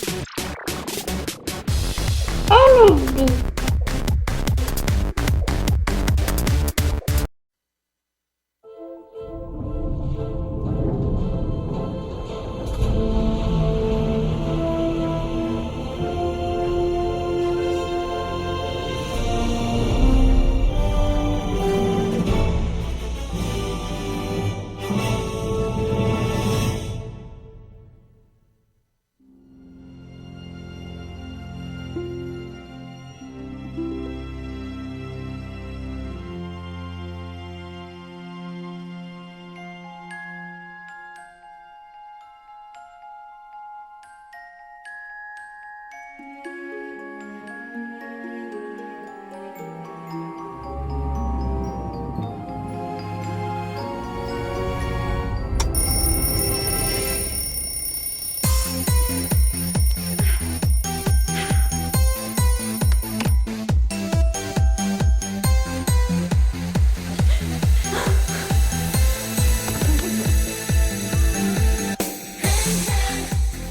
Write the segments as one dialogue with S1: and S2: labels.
S1: Elodie.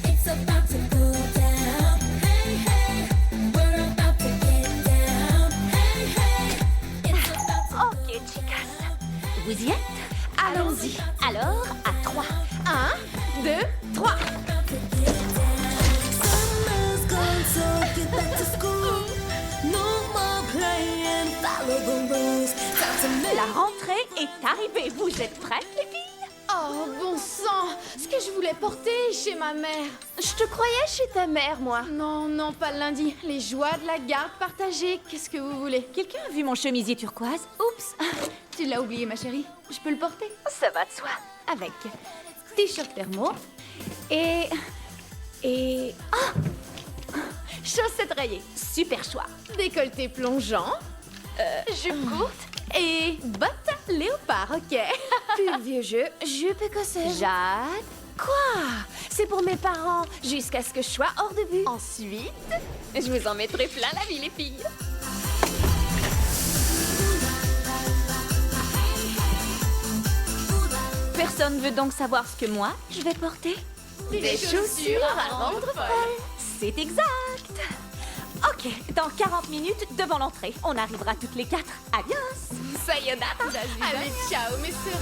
S2: It's about to go down. Hey, hey, we're about to get down. Hey, hey, it's about to
S3: Ok, chicas. Vous y êtes? Allons-y. Alors, à 3. 1, 2, 3.
S2: Summer's gone, so get back to school. No more playing, follow the rules. Time to make
S3: La rentrée est arrivée. Vous êtes prêtes, les filles?
S4: Oh, bon sang! Ce que je voulais porter chez ma mère.
S3: Je te croyais chez ta mère, moi.
S4: Non, non, pas le lundi. Les joies de la garde partagée. Qu'est-ce que vous voulez?
S3: Quelqu'un a vu mon chemisier turquoise? Oups.
S4: Tu l'as oublié, ma chérie. Je peux le porter?
S3: Ça va de soi.
S4: Avec t-shirt thermo et... chaussettes rayées,
S3: Super choix.
S4: décolleté plongeant
S3: Jupe courte.
S4: et bottes léopard, ok?
S5: Plus vieux jeu, jupe écossaise.
S3: Jade.
S5: Quoi? C'est pour mes parents, jusqu'à ce que je sois hors de vue.
S3: Ensuite, je vous en mettrai plein la vie, les filles. Personne veut donc savoir ce que moi, je vais porter?
S4: Des chaussures à rendre folle.
S3: C'est exact. Ok, dans 40 minutes, devant l'entrée. On arrivera toutes les 4. Adios. Sayonara.
S4: Allez, ciao, mes sœurs.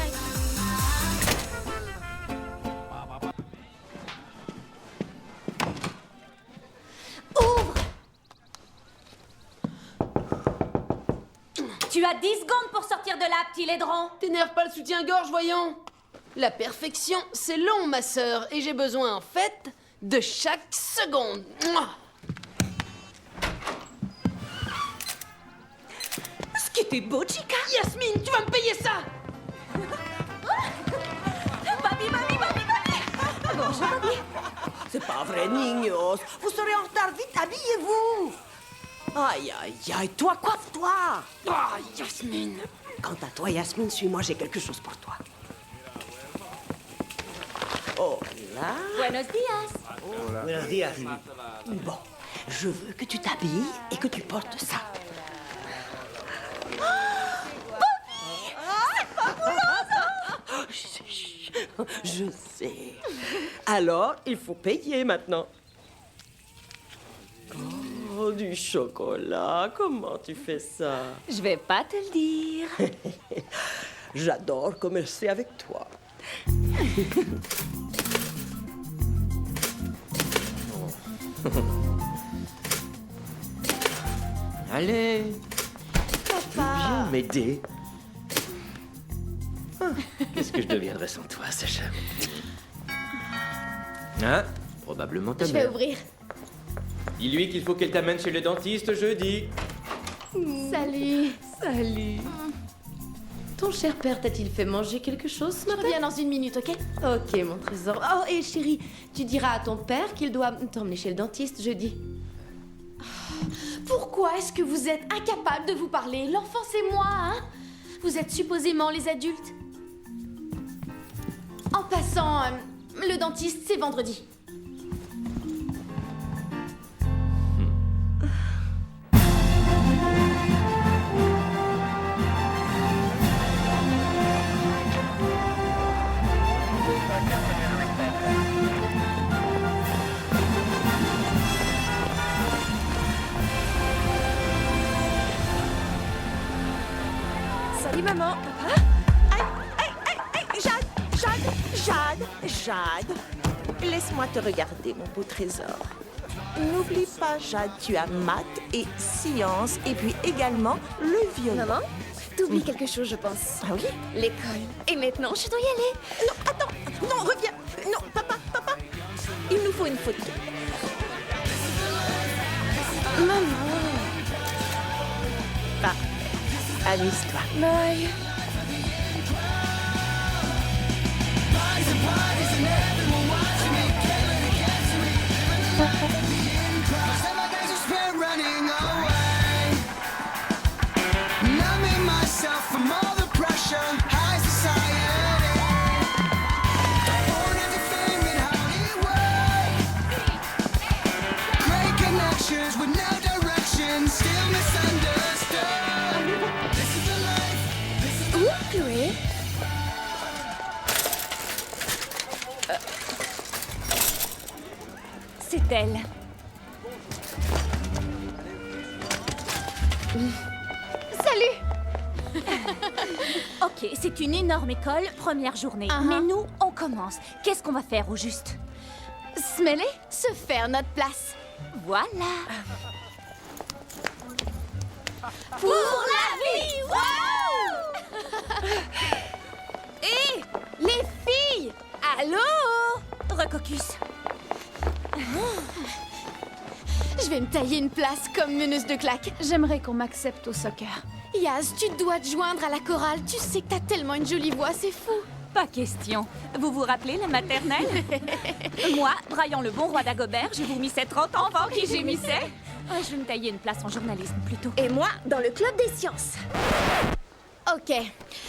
S3: Ouvre. Tu as 10 secondes pour sortir de là, petit laidron.
S6: T'énerve pas le soutien-gorge, voyons. La perfection, c'est long, ma sœur, et j'ai besoin, en fait, de chaque seconde. Mouah.
S3: Ce qui était beau, chica.
S6: Yasmine, tu vas me payer ça.
S3: Babi, babi, babi, babi. Bonjour, babi.
S7: C'est pas vrai, Nignos. Vous serez en retard. Vite, habillez-vous. Aïe, aïe, aïe. Toi, coiffe-toi.
S6: Ah, Yasmine.
S7: Quant à toi, Yasmine, suis-moi, j'ai quelque chose pour toi. Oh là.
S3: Buenos dias.
S7: Buenos dias. Bon, je veux que tu t'habilles et que tu portes ça. Je sais. Alors, il faut payer maintenant. Oh, du chocolat. Comment tu fais ça?
S3: Je vais pas te le dire.
S7: J'adore commercer avec toi. Allez. Viens m'aider. Qu'est-ce que je deviendrais sans toi, Sacha? Hein? Probablement ta
S4: Je vais
S7: mère.
S4: ouvrir.
S8: Dis-lui qu'il faut qu'elle t'amène chez le dentiste jeudi.
S4: Salut.
S6: Salut. Ton cher père t'a-t-il fait manger quelque chose ce
S4: Je
S6: matin?
S4: reviens dans une minute, ok?
S6: Ok, mon trésor. Oh, et chérie, tu diras à ton père qu'il doit t'emmener chez le dentiste jeudi.
S4: Pourquoi est-ce que vous êtes incapable de vous parler? L'enfant, c'est moi, hein? Vous êtes supposément les adultes. En passant, le dentiste, c'est vendredi.
S5: Calmement, papa. Jade. Laisse-moi te regarder, mon beau trésor. N'oublie pas, Jade, tu as maths et sciences, et puis également le violon.
S1: Maman, t'oublies quelque chose, je pense.
S5: Ah oui?
S1: L'école. Et maintenant, je dois y aller.
S5: Non, attends. Non, reviens. Non, papa. Il nous faut une photo.
S1: Maman.
S5: Amuse-toi.
S1: Bye. Où, Chloé?
S3: C'est elle.
S4: Salut!
S3: Ok, c'est une énorme école, première journée. Mais nous, on commence. Qu'est-ce qu'on va faire au juste?
S4: Se mêler, se faire notre place.
S3: Voilà.
S4: Pour la vie! Hé! Les filles! Allô?
S3: Recocus.
S4: Je vais me tailler une place comme meneuse de claque.
S9: J'aimerais qu'on m'accepte au soccer.
S4: Yaz, tu dois te joindre à la chorale. Tu sais que t'as tellement une jolie voix, c'est fou.
S3: Pas question. Vous vous rappelez la maternelle? Moi, Brian le bon roi d'Agobert, j'ai vomissais 30 enfants qui gémissaient. Ah, je vais me tailler une place en journalisme plutôt.
S1: Et moi, dans le club des sciences.
S4: Ok,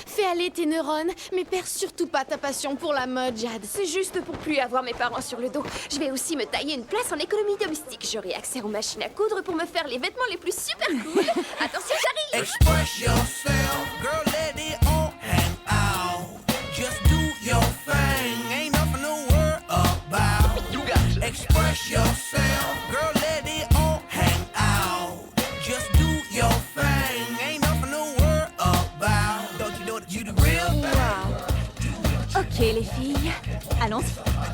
S4: fais aller tes neurones, mais perds surtout pas ta passion pour la mode, Jade.
S1: C'est juste pour plus avoir mes parents sur le dos. Je vais aussi me tailler une place en économie domestique. J'aurai accès aux machines à coudre pour me faire les vêtements les plus super cool. Attention, j'arrive!
S10: Express yourself, girl, let it all hang out. Just do your thing, ain't nothing to worry about. You got it. Express yourself, girl, let it all hang out. Just do your thing, ain't nothing to worry about. Don't you know that you the real thing?
S3: Ok, les filles, allons-y.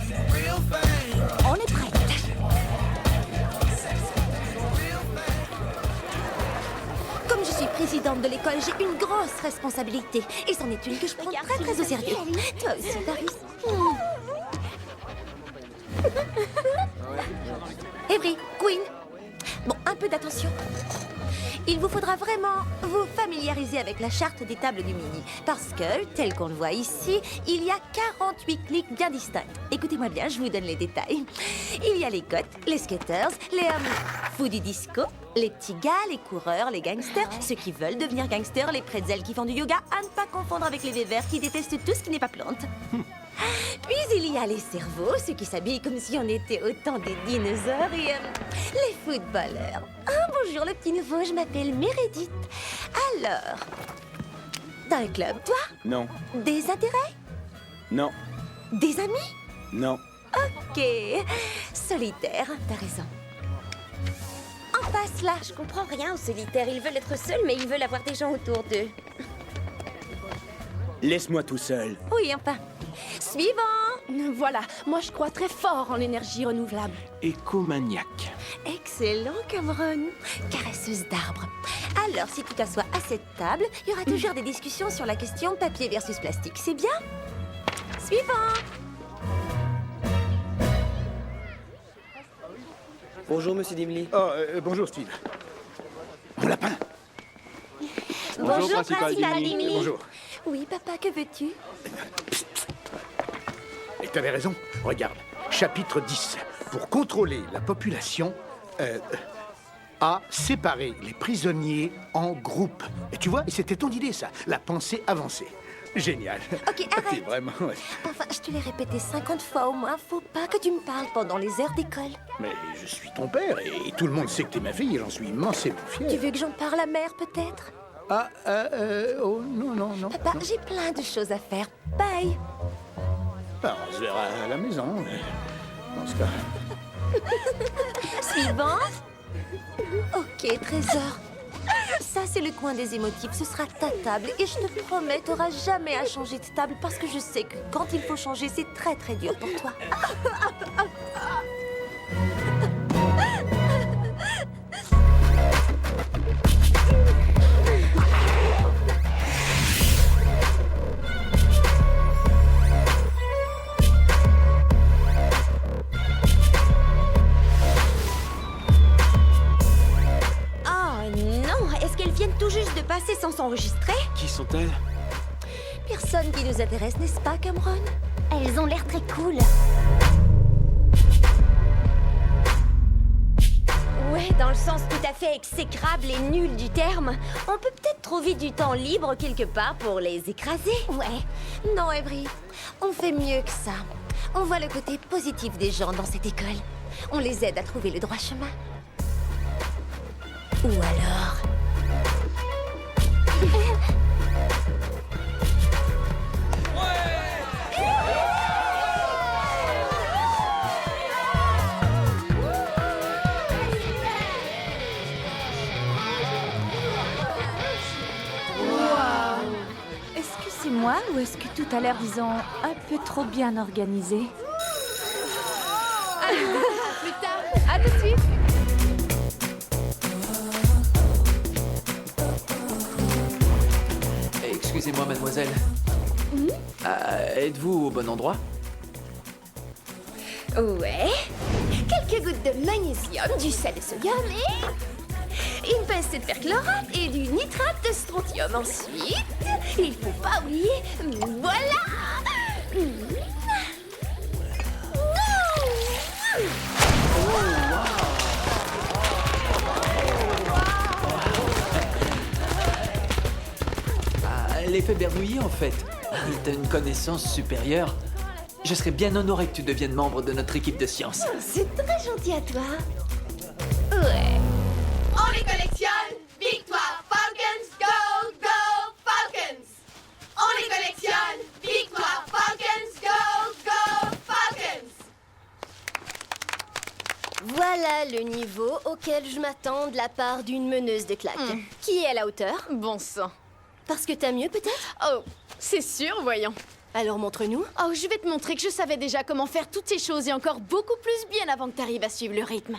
S10: You the real thing.
S3: On est prêtes.
S11: Comme je suis présidente de l'école, j'ai une grosse responsabilité. Et c'en est une que je prends très au sérieux. Toi aussi, Paris. Avery, Queen. Bon, un peu d'attention. Il vous faudra vraiment vous familiariser avec la charte des tables du mini. Parce que, tel qu'on le voit ici, il y a 48 clics bien distincts. Écoutez-moi bien, je vous donne les détails. Il y a les goths, les skaters, les fous du disco, les petits gars, les coureurs, les gangsters, ceux qui veulent devenir gangsters, les pretzels qui font du yoga, à ne pas confondre avec les vévères qui détestent tout ce qui n'est pas plante. Puis il y a les cerveaux, ceux qui s'habillent comme si on était au temps des dinosaures et les footballeurs. Ah, bonjour le petit nouveau, je m'appelle Meredith. Alors, t'as un club, toi?
S8: Non.
S11: Des intérêts?
S8: Non.
S11: Des amis?
S8: Non.
S11: Ok, solitaire, t'as raison. En face, là.
S1: Je comprends rien aux solitaires. Ils veulent être seuls, mais ils veulent avoir des gens autour d'eux.
S8: Laisse-moi tout seul.
S11: Oui, enfin. Suivant.
S9: Voilà, moi je crois très fort en l'énergie renouvelable.
S12: Écomaniaque.
S11: Excellent, Cameron. Caresseuse d'arbres. Alors, si tu t'assois à cette table, il y aura toujours des discussions sur la question papier versus plastique. C'est bien? Suivant.
S13: Bonjour, monsieur Dimley.
S12: Oh, bonjour, Steve. Mon lapin.
S11: Bonjour, Principal Dimley.
S12: Bonjour.
S11: Oui, papa, que veux-tu?
S12: Et t'avais raison. Regarde, chapitre 10. Pour contrôler la population, à séparer les prisonniers en groupes. Et tu vois, c'était ton idée, ça. La pensée avancée. Génial.
S11: Ok, arrête.
S12: T'es vraiment... ouais.
S11: Enfin, je te l'ai répété 50 fois au moins. Faut pas que tu me parles pendant les heures d'école.
S12: Mais je suis ton père et tout le monde sait que t'es ma fille et j'en suis immensément fier.
S11: Tu veux que j'en parle à mère, peut-être?
S12: Oh, non.
S11: Papa,
S12: non.
S11: j'ai plein de choses à faire. Bye.
S12: Ah, on se verra à la maison. Dans ce cas...
S11: Suivant. Ok, trésor. Ça, c'est le coin des émotifs. Ce sera ta table. Et je te promets, t'auras jamais à changer de table parce que je sais que quand il faut changer, c'est très très dur pour toi. Tout juste de passer sans s'enregistrer.
S13: Qui sont-elles?
S11: Personne qui nous intéresse, n'est-ce pas, Cameron? Elles ont l'air très cool. Ouais, dans le sens tout à fait exécrable et nul du terme. On peut peut-être trouver du temps libre quelque part pour les écraser. Ouais. Non, Avery, on fait mieux que ça. On voit le côté positif des gens dans cette école. On les aide à trouver le droit chemin. Ou alors...
S3: Est-ce que c'est moi ou est-ce que tout a l'air, disons, un peu trop bien organisé?
S4: Plus tard. À tout de suite.
S14: Excusez-moi, mademoiselle. Êtes-vous au bon endroit?
S1: Ouais. Quelques gouttes de magnésium, du sel de sodium et... une pincée de perchlorate et du nitrate de strontium. Ensuite, il faut pas oublier... Voilà.
S14: L'effet Bernoulli, en fait. T'as une connaissance supérieure. Je serais bien honoré que tu deviennes membre de notre équipe de sciences.
S1: C'est très gentil à toi. Ouais.
S4: On les collectionne. Victoire Falcons, go, go, Falcons. On les collectionne. Victoire Falcons, go, go, Falcons.
S1: Voilà le niveau auquel je m'attends de la part d'une meneuse de claques. Qui est à la hauteur?
S9: Bon sang.
S1: Parce que t'as mieux, peut-être?
S9: Oh, c'est sûr, voyons.
S1: Alors montre-nous.
S9: Oh, je vais te montrer que je savais déjà comment faire toutes ces choses et encore beaucoup plus bien avant que t'arrives à suivre le rythme.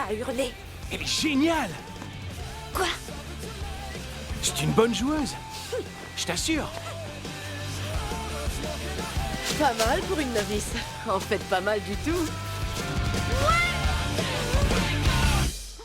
S11: À hurler.
S12: Elle est géniale!
S11: Quoi?
S12: C'est une bonne joueuse. Je t'assure.
S9: Pas mal pour une novice. En fait, pas mal du tout.
S1: Ouais!